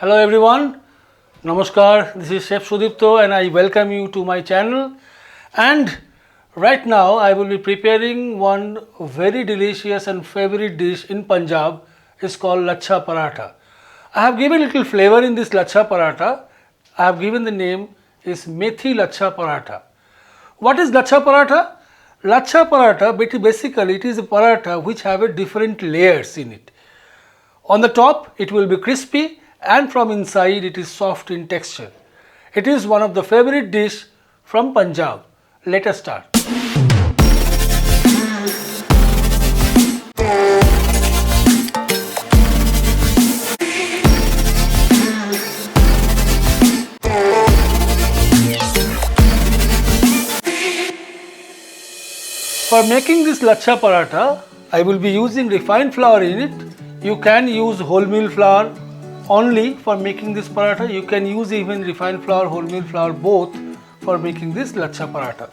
Hello everyone, Namaskar, this is Chef Sudipta and I welcome you to my channel. And right now I will be preparing one very delicious and favorite dish in Punjab. It's called Lachha Paratha. I have given a little flavor in this Lachha Paratha. I have given the name is Methi Lachha Paratha. What is Lachha Paratha? Lachha Paratha basically it is a paratha which have a different layers in it. On the top it will be crispy and from inside it is soft in texture. It is one of the favorite dish from Punjab. Let us start. For making this Lachha Paratha, I will be using refined flour in it. You can use wholemeal flour only for making this paratha. You can use even refined flour, wholemeal flour both for making this Lachha Paratha.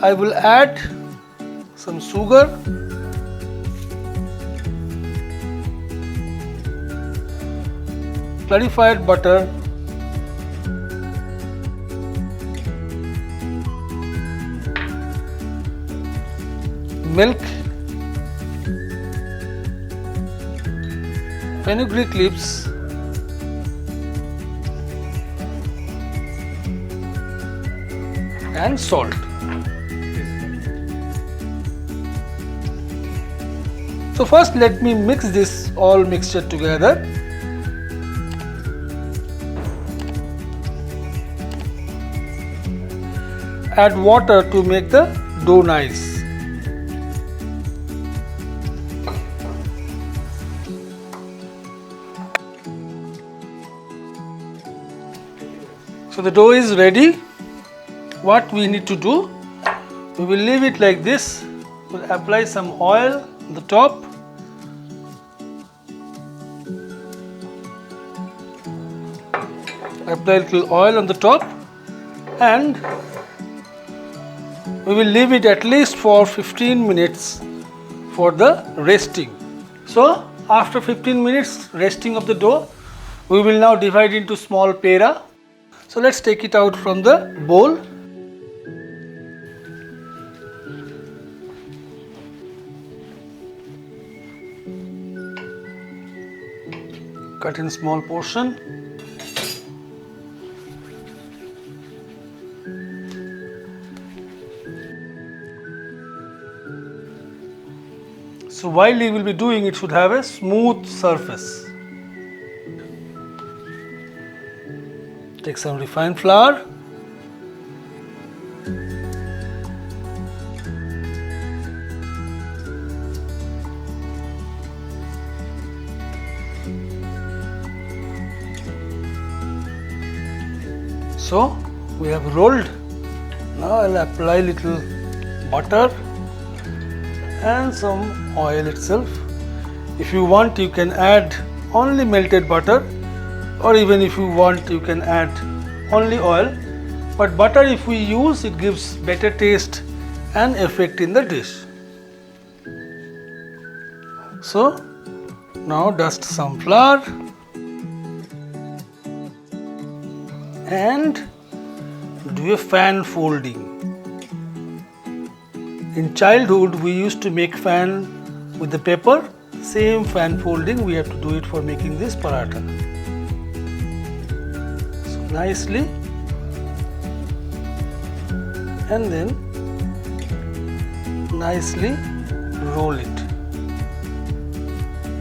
I will add some sugar, clarified butter, milk, fenugreek leaves, and salt. So first let me mix this all mixture together. Add water to make the dough nice. So the dough is ready. What we need to do, we will leave it like this. We'll apply some oil on the top. Apply a little oil on the top and we will leave it at least for 15 minutes for the resting. So after 15 minutes resting of the dough, we will now divide into small pera. So let's take it out from the bowl. Cut in small portion. So while you will be doing it should have a smooth surface. Take some refined flour. So we have rolled. Now I'll apply little butter and some oil itself. If you want you can add only melted butter, or even if you want you can add only oil, but butter if we use it gives better taste and effect in the dish. So now dust some flour and do a fan folding. In childhood we used to make fan with the paper. Same fan folding we have to do it for making this paratha. So nicely and then nicely roll it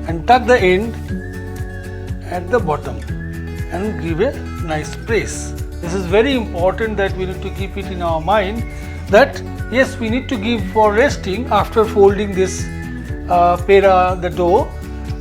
and tuck the end at the bottom and give a nice press. This is very important that we need to keep it in our mind that yes, we need to give for resting after folding this pera, the dough,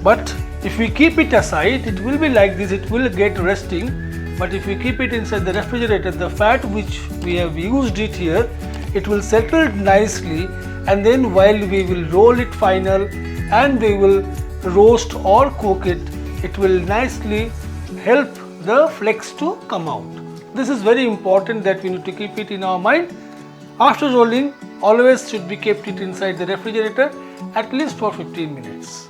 but if we keep it aside it will be like this, it will get resting, but if we keep it inside the refrigerator, the fat which we have used it here, it will settle nicely, and then while we will roll it final and we will roast or cook it, it will nicely help the flakes to come out. This is very important that we need to keep it in our mind. After rolling, always should be kept it inside the refrigerator at least for 15 minutes.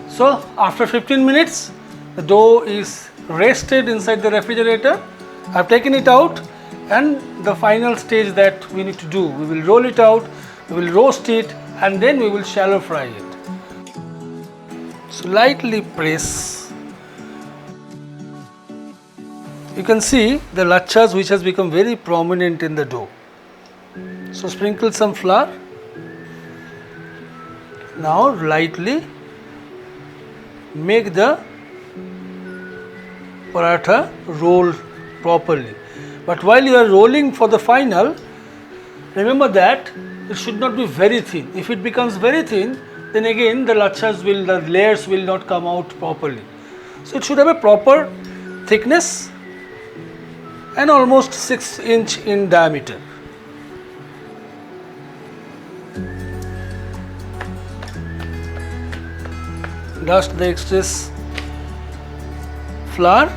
So after 15 minutes, the dough is rested inside the refrigerator. I've taken it out, and the final stage that we need to do, we will roll it out, we will roast it, and then we will shallow fry it. So lightly press. You can see the lachas which has become very prominent in the dough. So sprinkle some flour. Now lightly make the paratha roll properly. But while you are rolling for the final, remember that it should not be very thin. If it becomes very thin, then again the layers will not come out properly. So it should have a proper thickness and almost 6 inch in diameter. Dust the excess flour.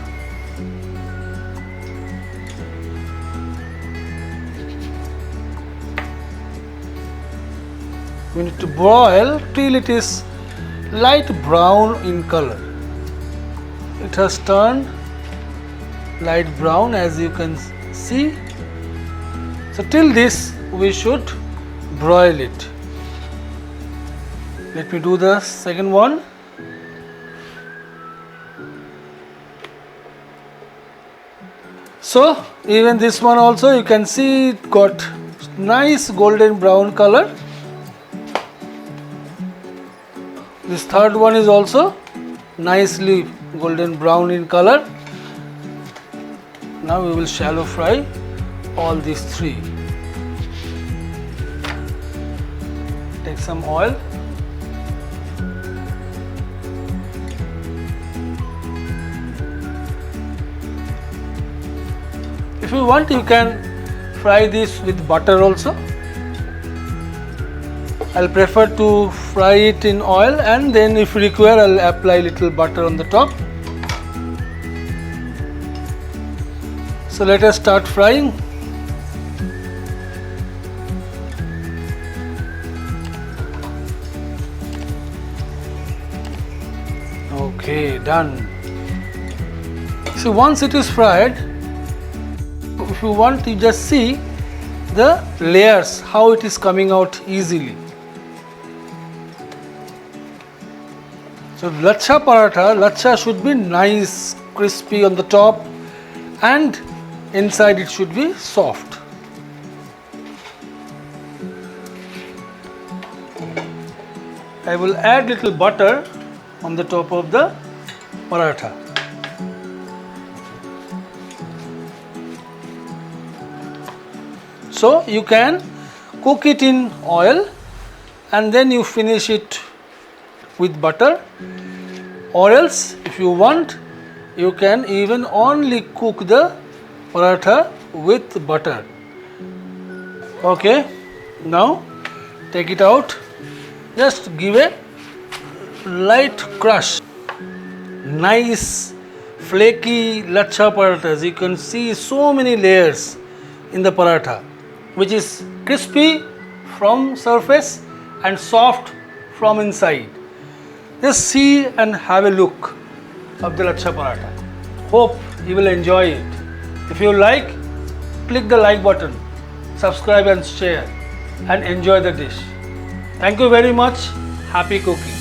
We need to boil till it is light brown in color. It has turned light brown, as you can see. So till this we should broil it. Let me do the second one. So even this one also, you can see it got nice golden brown color. This third one is also nicely golden brown in color. Now we will shallow fry all these three. Take some oil. If you want, you can fry this with butter also. I'll prefer to fry it in oil, and then if required, I'll apply little butter on the top. So let us start frying. Okay, done. So once it is fried, if you want, you just see the layers, how it is coming out easily. So lachha paratha, lachha should be nice, crispy on the top, and inside it should be soft. I will add little butter on the top of the paratha. So you can cook it in oil and then you finish it with butter, or else if you want, you can even only cook the paratha with butter. Okay, now take it out. Just give a light crush. Nice flaky lachha parathas. You can see so many layers in the paratha, which is crispy from surface and soft from inside. Just see and have a look of the lachha paratha. Hope you will enjoy it. If you like, click the like button, subscribe and share, and enjoy the dish. Thank you very much. Happy cooking.